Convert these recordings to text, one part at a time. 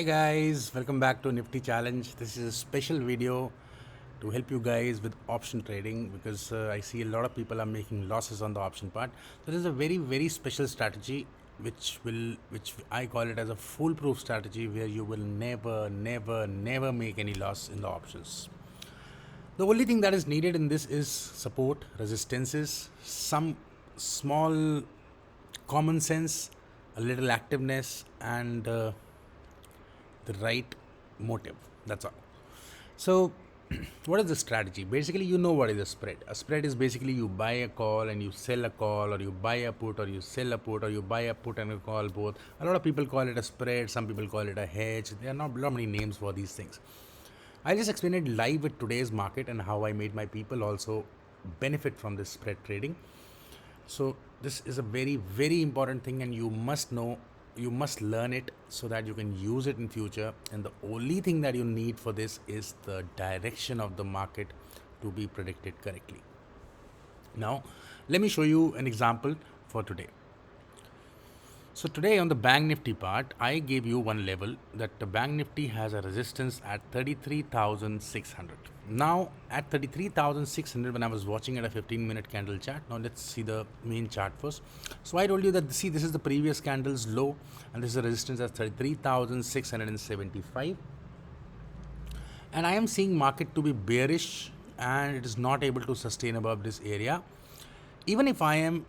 Hey guys, welcome back to Nifty Challenge. This is a special video to help you guys with option trading because I see a lot of people are making losses on the option part. So this is a very special strategy which I call it as a foolproof strategy where you will never make any loss in the options. The only thing that is needed in this is support, resistances, some small common sense, a little activeness, and the right motive. That's all. So, what is the strategy? Basically, you know what is a spread. A spread is basically you buy a call and you sell a call, or you buy a put or you sell a put, or you buy a put and a call both. A lot of people call it a spread. Some people call it a hedge. There are not many names for these things. I'll just explain it live with today's market and how I made my people also benefit from this spread trading. So this is a very important thing, and you must know, you must learn it so that you can use it in future. And the only thing that you need for this is the direction of the market to be predicted correctly. Now let me show you an example for today. So today on the Bank Nifty part, I gave you one level that the Bank Nifty has a resistance at 33,600. Now at 33,600, when I was watching at a 15-minute candle chart, now let's see the main chart first. So I told you that, see, this is the previous candle's low, and this is a resistance at 33,675. And I am seeing market to be bearish, and it is not able to sustain above this area. Even if I am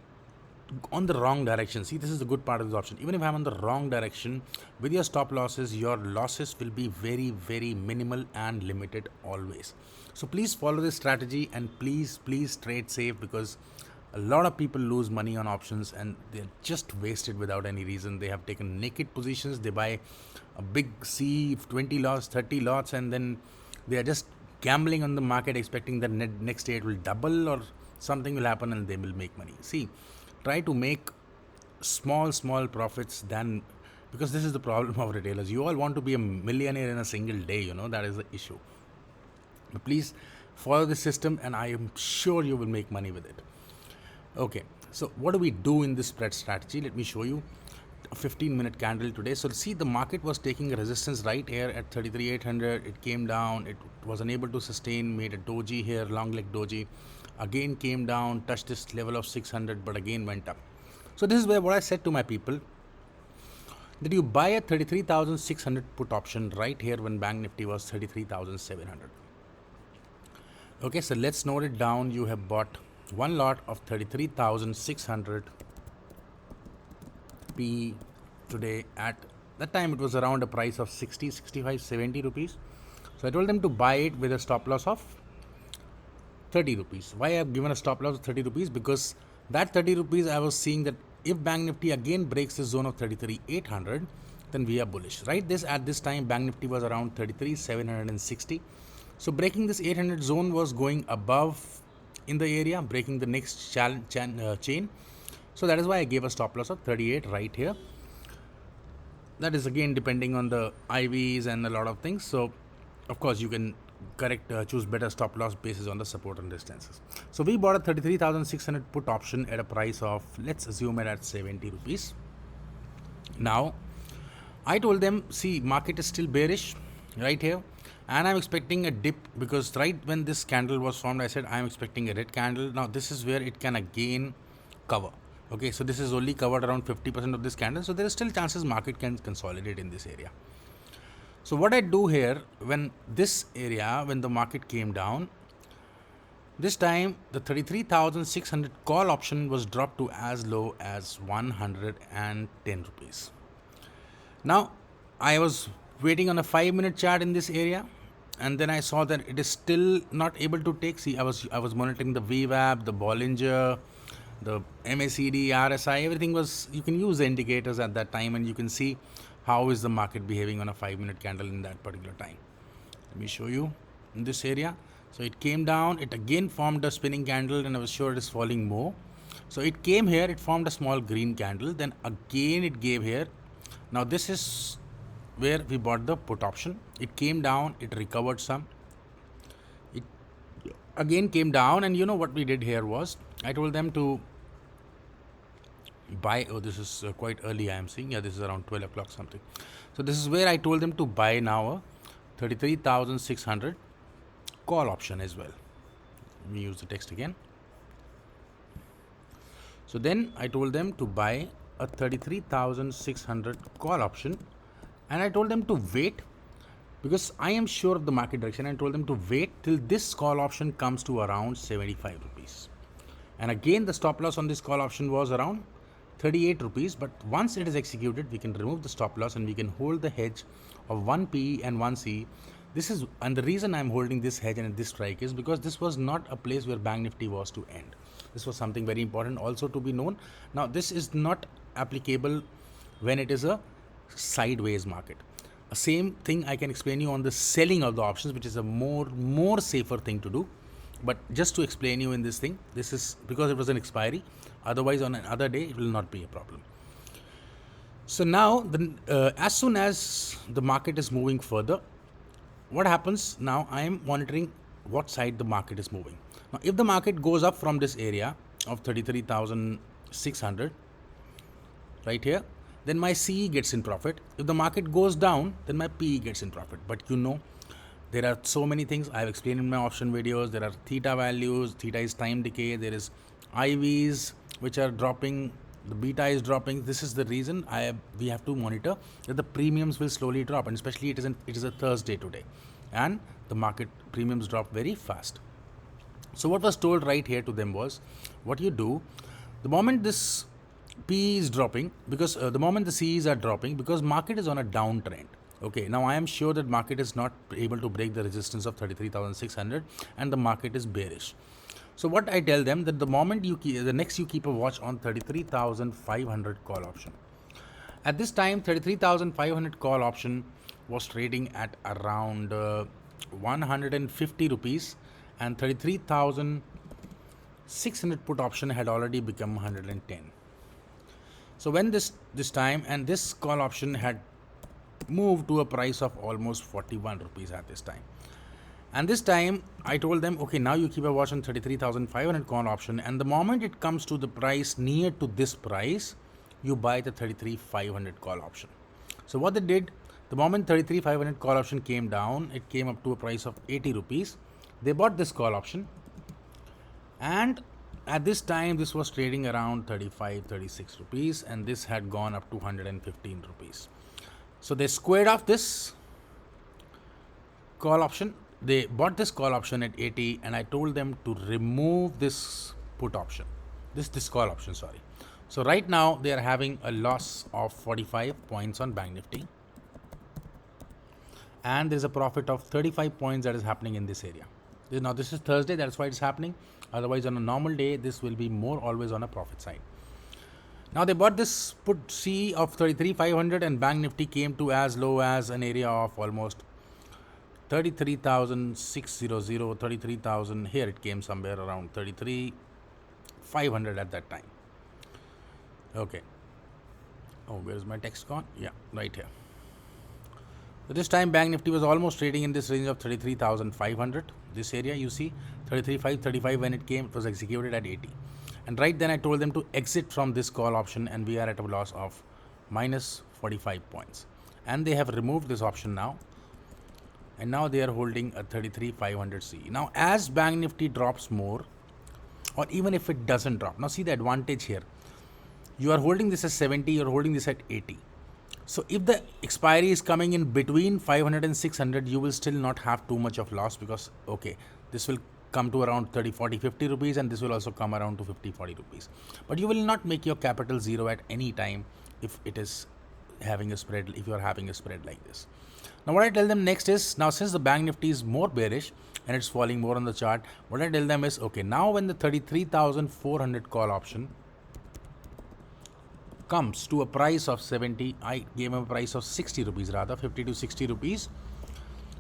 on the wrong direction, see, this is the good part of this option. Even if I'm on the wrong direction with your stop losses, your losses will be very minimal and limited always. So please follow this strategy, and please trade safe, because a lot of people lose money on options and they're just wasted without any reason. They have taken naked positions, they buy a big C 20 lots, 30 lots, and then they are just gambling on the market expecting that next day it will double or something will happen and they will make money. See, try to make small profits than, because this is the problem of retailers. You all want to be a millionaire in a single day, that is the issue. But please follow the system, and I am sure you will make money with it. Okay, so what do we do in this spread strategy? Let me show you a 15-minute candle today. So see, the market was taking a resistance right here at 33,800. It came down, it was unable to sustain, made a doji here, long leg doji, again came down, touched this level of 600, but again went up. So this is where what I said to my people, that you buy a 33,600 put option right here when Bank Nifty was 33,700. Okay, so let's note it down. You have bought one lot of 33,600 P today. At that time it was around a price of 60, 65, 70 rupees. So I told them to buy it with a stop loss of 30 rupees. Why I have given a stop loss of 30 rupees? Because that 30 rupees I was seeing that if Bank Nifty again breaks the zone of 33,800, then we are bullish. Right? This at this time Bank Nifty was around 33,760. So breaking this 800 zone was going above in the area, breaking the next chain. So that is why I gave a stop loss of 38 right here. That is again depending on the IVs and a lot of things. So of course you can choose better stop loss basis on the support and resistances. So we bought a 33,600 put option at a price of, let's assume it at 70 rupees. Now I told them, see, market is still bearish right here, and I'm expecting a dip, because right when this candle was formed I said I'm expecting a red candle. Now this is where it can again cover. Okay, so this is only covered around 50% of this candle, so there is still chances market can consolidate in this area. So what I do here, when this area, when the market came down, this time the 33,600 call option was dropped to as low as 110 rupees. Now I was waiting on a 5-minute chart in this area, and then I saw that it is still not able to take. See, I was monitoring the VWAP, the Bollinger, the MACD, RSI, everything was, you can use the indicators at that time and you can see how is the market behaving on a 5-minute candle in that particular time. Let me show you in this area. So it came down, it again formed a spinning candle, and I was sure it is falling more. So it came here, it formed a small green candle, then again it gave here. Now this is where we bought the put option. It came down, it recovered some, it again came down, and you know what we did here was, I told them to buy. Oh, this is quite early, I am seeing. Yeah, this is around 12 o'clock something. So this is where I told them to buy now a 33,600 call option as well. Let me use the text again. So then I told them to buy a 33,600 call option, and I told them to wait because I am sure of the market direction. I told them to wait till this call option comes to around 75 rupees. And again, the stop loss on this call option was around 38 rupees. But once it is executed, we can remove the stop loss and we can hold the hedge of 1 PE and 1 CE. And the reason I'm holding this hedge and this strike is because this was not a place where Bank Nifty was to end. This was something very important also to be known. Now, this is not applicable when it is a sideways market. Same thing I can explain you on the selling of the options, which is a more safer thing to do. But just to explain you in this thing, this is because it was an expiry. Otherwise, on another day, it will not be a problem. So now, as soon as the market is moving further, what happens now? I am monitoring what side the market is moving. Now, if the market goes up from this area of 33,600 right here, then my CE gets in profit. If the market goes down, then my PE gets in profit. But you know, there are so many things I have explained in my option videos. There are theta values. Theta is time decay. There is IVs which are dropping. The beta is dropping. This is the reason we have to monitor that the premiums will slowly drop, and especially it is a Thursday today, and the market premiums drop very fast. So what was told right here to them was, what you do, the moment this PE is dropping, because the moment the CEs are dropping, because market is on a downtrend. Okay, now I am sure that market is not able to break the resistance of 33,600 and the market is bearish. So what I tell them, that the moment you keep a watch on 33,500 call option. At this time, 33,500 call option was trading at around 150 rupees, and 33,600 put option had already become 110. So when this time, and this call option had moved to a price of almost 41 rupees at this time. And this time I told them, okay, now you keep a watch on 33,500 call option, and the moment it comes to the price near to this price, you buy the 33,500 call option. So what they did, the moment 33,500 call option came down, it came up to a price of 80 rupees. They bought this call option, and at this time this was trading around 35-36 rupees, and this had gone up to 115 rupees. So they squared off this call option. They bought this call option at 80, and I told them to remove this put option, this call option, sorry. So right now they are having a loss of 45 points on Bank Nifty, and there is a profit of 35 points that is happening in this area. Now this is Thursday, that's why it's happening. Otherwise on a normal day, this will be more always on a profit side. Now they bought this put C of 33,500, and Bank Nifty came to as low as an area of almost 33,600, 33,000. Here it came somewhere around 33,500 at that time. Okay. Oh, where is my text gone? Yeah, right here. So this time Bank Nifty was almost trading in this range of 33,500. This area you see 33,535 when it came, it was executed at 80. And right then I told them to exit from this call option, and we are at a loss of minus 45 points. And they have removed this option now. And now they are holding a 33,500 C. Now as Bank Nifty drops more, or even if it doesn't drop, now see the advantage here. You are holding this at 70, you are holding this at 80. So if the expiry is coming in between 500 and 600, you will still not have too much of loss, because okay, this will come to around 30, 40, 50 rupees, and this will also come around to 50, 40 rupees. But you will not make your capital zero at any time if it is having a spread, if you are having a spread like this. Now what I tell them next is, now since the Bank Nifty is more bearish and it's falling more on the chart, what I tell them is, okay, now when the 33,400 call option comes to a price of 70, I gave them a price of 60 rupees, rather 50 to 60 rupees.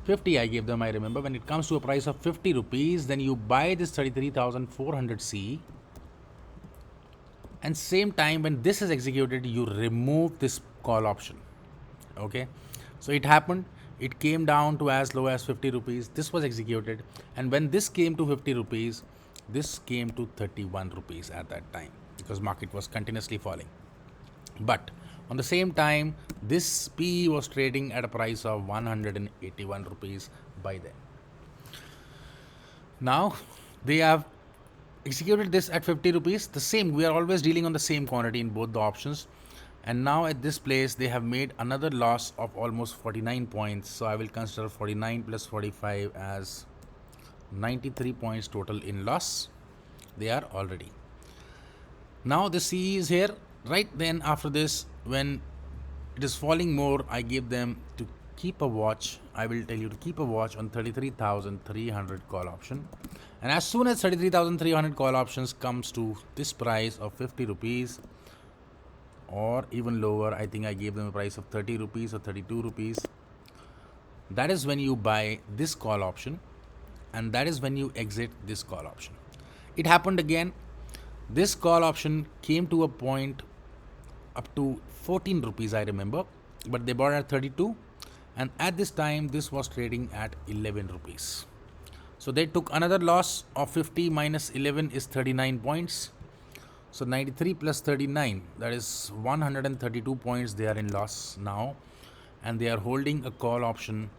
50 I gave them, I remember. When it comes to a price of 50 rupees, then you buy this 33,400 C, and same time when this is executed, you remove this call option. Okay, so it happened, it came down to as low as 50 rupees. This was executed, and when this came to 50 rupees, this came to 31 rupees at that time, because market was continuously falling. But on the same time, this PE was trading at a price of 181 rupees by then. Now they have executed this at 50 rupees. The same, we are always dealing on the same quantity in both the options. And now at this place, they have made another loss of almost 49 points. So I will consider 49 plus 45 as 93 points total in loss. They are already. Now the CE is here. Right then after this, when it is falling more, I give them to keep a watch. I will tell you to keep a watch on 33,300 call option. And as soon as 33,300 call options comes to this price of 50 rupees or even lower, I think I gave them a price of 30 rupees or 32 rupees. That is when you buy this call option, and that is when you exit this call option. It happened again. This call option came to a point up to 14 rupees, I remember, but they bought at 32, and at this time this was trading at 11 rupees. So they took another loss of 50 minus 11 is 39 points. So 93 plus 39, that is 132 points they are in loss now, and they are holding a call option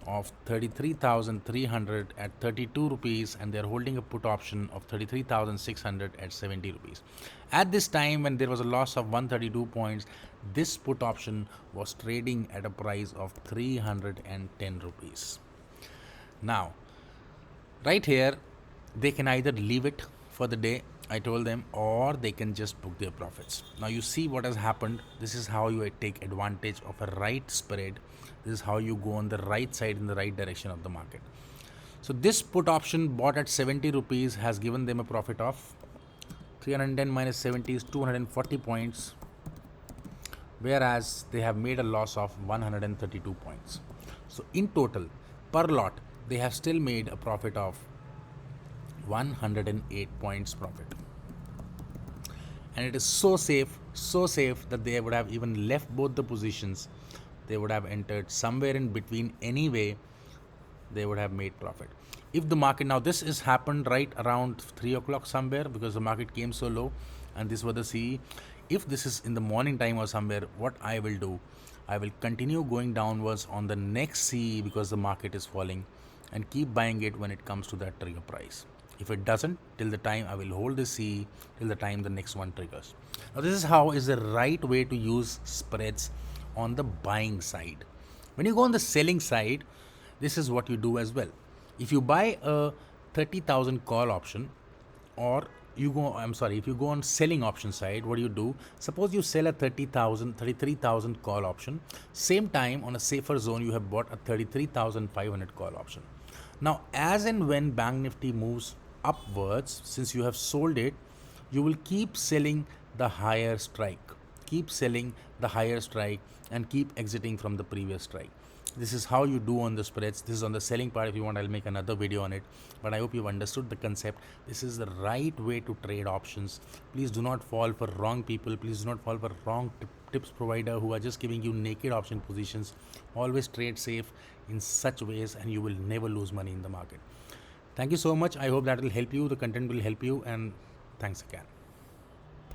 of 33,300 at 32 rupees, and they are holding a put option of 33,600 at 70 rupees. At this time, when there was a loss of 132 points, this put option was trading at a price of 310 rupees. Now, right here, they can either leave it for the day, I told them, or they can just book their profits. Now you see what has happened. This is how you take advantage of a right spread. This is how you go on the right side in the right direction of the market. So this put option bought at 70 rupees has given them a profit of 310 minus 70 is 240 points, whereas they have made a loss of 132 points. So in total, per lot, they have still made a profit of 108 points profit. And it is so safe that they would have even left both the positions. They would have entered somewhere in between anyway. They would have made profit. If the market, now this is happened right around 3 o'clock somewhere, because the market came so low, and this was the CE. If this is in the morning time or somewhere, what I will do, I will continue going downwards on the next CE because the market is falling, and keep buying it when it comes to that trigger price. If it doesn't, till the time I will hold the CE till the time the next one triggers. Now this is how is the right way to use spreads on the buying side. When you go on the selling side, this is what you do as well. If you buy a 30,000 call option, or if you go on selling option side, what do? Suppose you sell a 33,000 call option. Same time, on a safer zone, you have bought a 33,500 call option. Now, as and when Bank Nifty moves upwards, since you have sold it, you will keep selling the higher strike. Keep selling the higher strike and keep exiting from the previous strike. This is how you do on the spreads. This is on the selling part. If you want, I'll make another video on it. But I hope you've understood the concept. This is the right way to trade options. Please do not fall for wrong people. Please do not fall for wrong tips provider who are just giving you naked option positions. Always trade safe in such ways, and you will never lose money in the market. Thank you so much. I hope that will help you. The content will help you, and thanks again.